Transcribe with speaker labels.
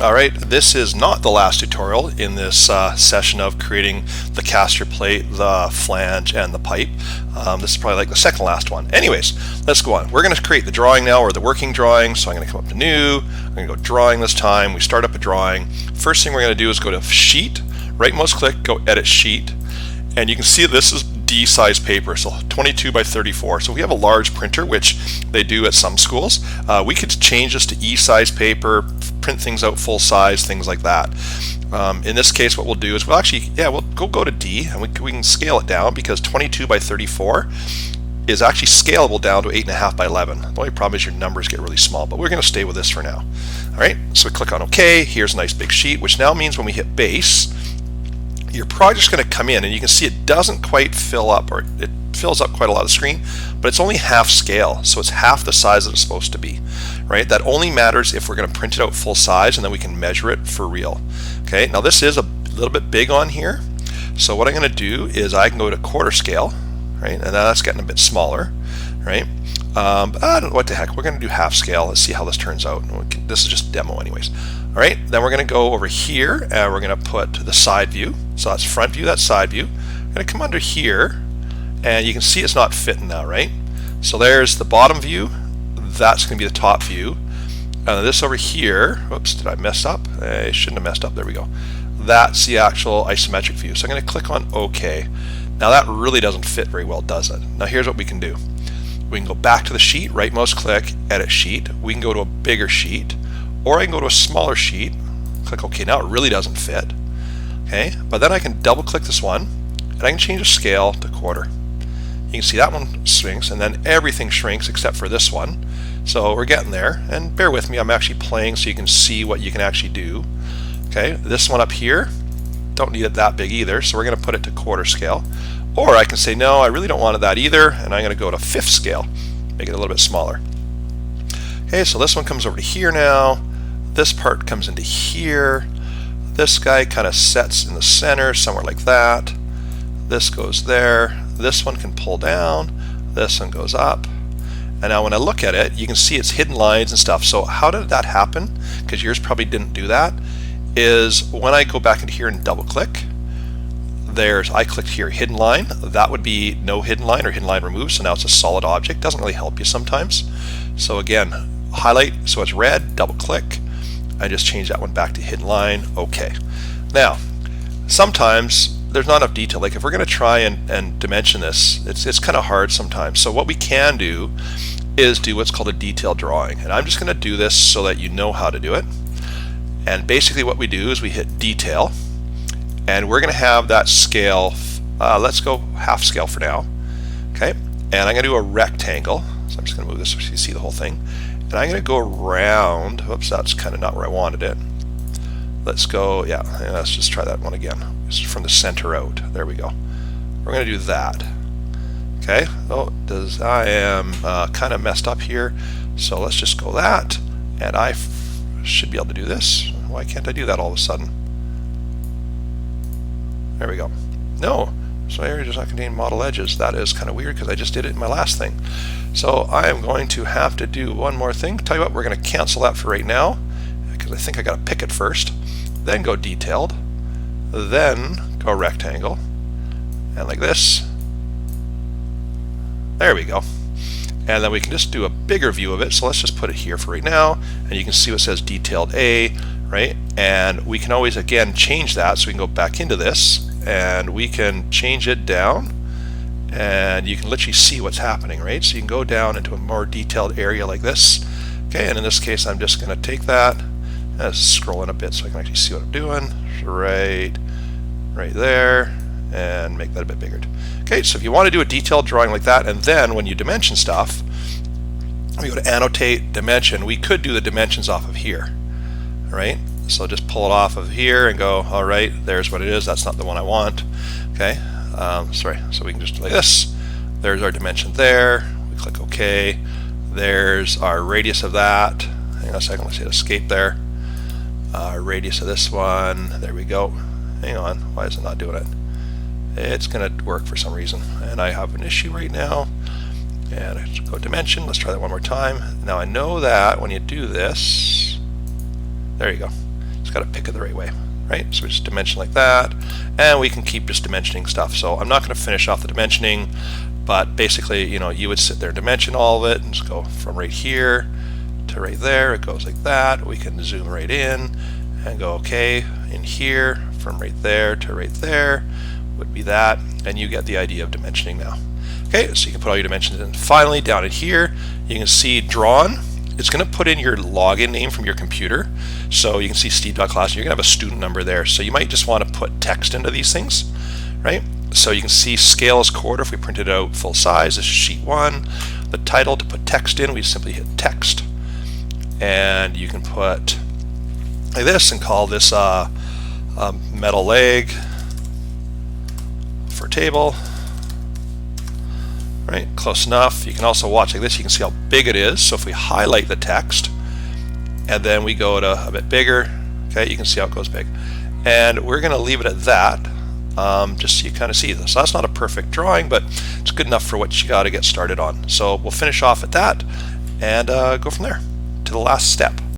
Speaker 1: All right, this is not the last tutorial in this session of creating the caster plate, the flange, and the pipe. This is probably like the second last one. Anyways, let's go on. We're going to create the drawing now, or the working drawing. So I'm going to come up to New. I'm going to go Drawing this time. We start up a drawing. First thing we're going to do is go to Sheet, right mouse click, go Edit Sheet. And you can see this is D size paper, so 22 by 34. So we have a large printer, which they do at some schools. We could change this to E size paper, print things out full size, things like that. In this case, what we'll do is we'll go to D, and we can scale it down, because 22 by 34 is actually scalable down to 8.5 by 11. The only problem is your numbers get really small, but we're going to stay with this for now. All right, so we click on OK. Here's a nice big sheet, which now means when we hit base, your project's going to come in, and you can see it doesn't quite fill up, or it fills up quite a lot of the screen, but it's only half scale, so it's half the size that it's supposed to be, right? That only matters if we're going to print it out full size, and then we can measure it for real. Okay, now this is a little bit big on here, so what I'm going to do is I can go to quarter scale, right? And now that's getting a bit smaller, right? I don't know what the heck. We're going to do half scale. Let's see how this turns out. This is just a demo anyways. All right, then we're going to go over here, and we're going to put the side view. So that's front view, that's side view. I'm going to come under here, and you can see it's not fitting now, right? So there's the bottom view. That's going to be the top view. And this over here, whoops, did I mess up? I shouldn't have messed up. There we go. That's the actual isometric view. So I'm going to click on OK. Now that really doesn't fit very well, does it? Now here's what we can do. We can go back to the sheet, right mouse click, Edit Sheet. We can go to a bigger sheet, or I can go to a smaller sheet, click OK. Now it really doesn't fit. Okay, but then I can double click this one, and I can change the scale to quarter. You can see that one shrinks, and then everything shrinks except for this one. So we're getting there, and bear with me, I'm actually playing so you can see what you can actually do. Okay, this one up here, don't need it that big either, so we're going to put it to quarter scale. Or I can say, no, I really don't want it that either, and I'm going to go to fifth scale, make it a little bit smaller. Okay, so this one comes over to here now. This part comes into here. This guy kind of sets in the center, somewhere like that. This goes there. This one can pull down. This one goes up. And now when I look at it, you can see it's hidden lines and stuff. So how did that happen? Because yours probably didn't do that. Is when I go back into here and double click, I clicked here, hidden line. That would be no hidden line or hidden line removed. So now it's a solid object. Doesn't really help you sometimes. So again, highlight so it's red, double click. I just change that one back to hidden line. OK. Now, sometimes there's not enough detail. Like if we're going to try and dimension this, it's kind of hard sometimes. So what we can do is do what's called a detailed drawing. And I'm just going to do this so that you know how to do it. And basically what we do is we hit Detail, and we're going to have that scale. Let's go half scale for now. Okay. And I'm going to do a rectangle. So I'm just going to move this so you see the whole thing. And I'm going to go around. Whoops, that's kind of not where I wanted it. Let's go, yeah, let's just try that one again. It's from the center out. There we go. We're going to do that. Okay. Oh, I am kind of messed up here. So let's just go that. And I should be able to do this. Why can't I do that all of a sudden? There we go. No. So area does not contain model edges. That is kind of weird because I just did it in my last thing. So I am going to have to do one more thing. Tell you what, we're going to cancel that for right now because I think I got to pick it first. Then go detailed. Then go rectangle. And like this. There we go. And then we can just do a bigger view of it. So let's just put it here for right now. And you can see what says detailed A, right? And we can always again change that. So we can go back into this and we can change it down. And you can literally see what's happening, right? So you can go down into a more detailed area like this. Okay, and in this case, I'm just going to take that and scroll in a bit so I can actually see what I'm doing. Right there, and make that a bit bigger. Okay, so if you want to do a detailed drawing like that, and then when you dimension stuff, we go to Annotate, Dimension. We could do the dimensions off of here, right? So just pull it off of here and go, all right, there's what it is. That's not the one I want. Okay. Sorry, so we can just do like this. There's our dimension there. We click OK. There's our radius of that. Hang on a second, let's hit escape there. Radius of this one. There we go. Hang on, why is it not doing it? It's going to work for some reason, and I have an issue right now. And I go dimension. Let's try that one more time. Now I know that when you do this, there you go. Just got to pick it the right way, right? So we just dimension like that, and we can keep just dimensioning stuff. So I'm not going to finish off the dimensioning, but basically, you know, you would sit there and dimension all of it and just go from right here to right there. It goes like that. We can zoom right in and go, okay, in here from right there to right there would be that, and you get the idea of dimensioning now. Okay, so you can put all your dimensions in. Finally, down in here, you can see drawn. It's going to put in your login name from your computer. So you can see Steve.class, and you're going to have a student number there. So you might just want to put text into these things, right? So you can see scale is quarter. If we print it out full size, this is sheet 1. The title, to put text in, we simply hit text. And you can put like this and call this metal leg for table. Right, close enough. You can also watch like this. You can see how big it is. So if we highlight the text and then we go to a bit bigger, okay, you can see how it goes big. And we're going to leave it at that, just so you kind of see this. So that's not a perfect drawing, but it's good enough for what you got to get started on. So we'll finish off at that and go from there to the last step.